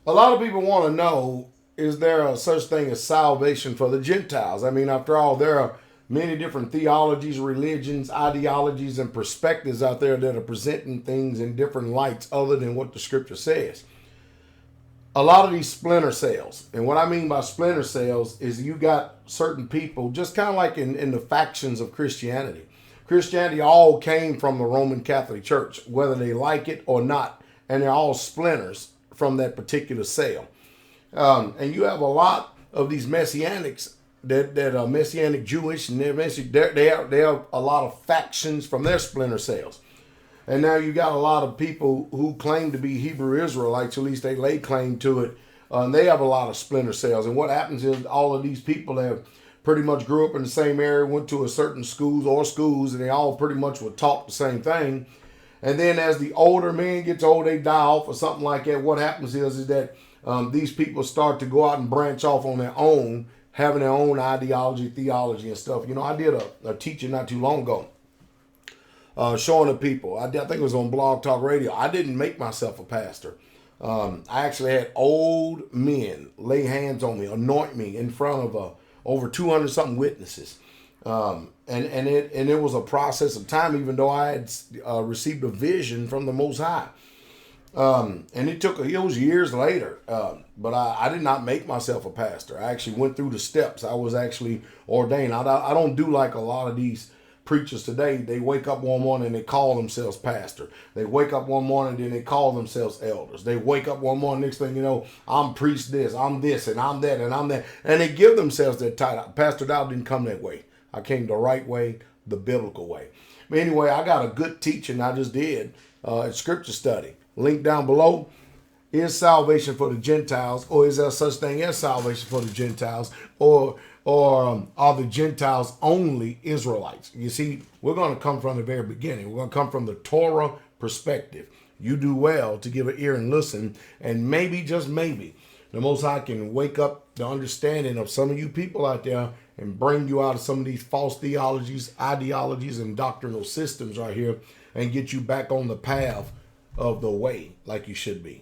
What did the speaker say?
A lot of people want to know, is there a such thing as salvation for the Gentiles? I mean, after all, there are many different theologies, religions, ideologies, and perspectives out there that are presenting things in different lights other than what the scripture says. A lot of these splinter cells, and what I mean by splinter cells is you got certain people, just kind of like in the factions of Christianity. Christianity all came from the Roman Catholic Church, whether they like it or not, and they're all splinters from that particular cell. And you have a lot of these messianics that are messianic Jewish, and they have a lot of factions from their splinter cells. And now you got a lot of people who claim to be Hebrew Israelites, at least they lay claim to it. And they have a lot of splinter cells. And what happens is all of these people have pretty much grew up in the same area, went to a certain schools, and they all pretty much were taught the same thing. And then as the older man gets old, they die off or something like that. What happens is that these people start to go out and branch off on their own, having their own ideology, theology, and stuff. You know, I did a teaching not too long ago showing the people. I think it was on Blog Talk Radio. I didn't make myself a pastor. I actually had old men lay hands on me, anoint me in front of over 200 something witnesses. And it was a process of time, even though I had received a vision from the Most High. And it was years later, but I did not make myself a pastor. I actually went through the steps. I was actually ordained. I don't do like a lot of these preachers today. They wake up one morning and they call themselves pastor. They wake up one morning and then they call themselves elders. They wake up one morning, next thing you know, I'm priest this, I'm this, and I'm that, and I'm that. And they give themselves that title. Pastor Dow didn't come that way. I came the right way, the biblical way. But anyway, I got a good teaching I just did at Scripture Study. Link down below. Is salvation for the Gentiles, or is there such thing as salvation for the Gentiles, or are the Gentiles only Israelites? You see, we're going to come from the very beginning. We're going to come from the Torah perspective. You do well to give an ear and listen, and maybe, just maybe, the Most High can wake up the understanding of some of you people out there and bring you out of some of these false theologies, ideologies, and doctrinal systems right here and get you back on the path of the way like you should be.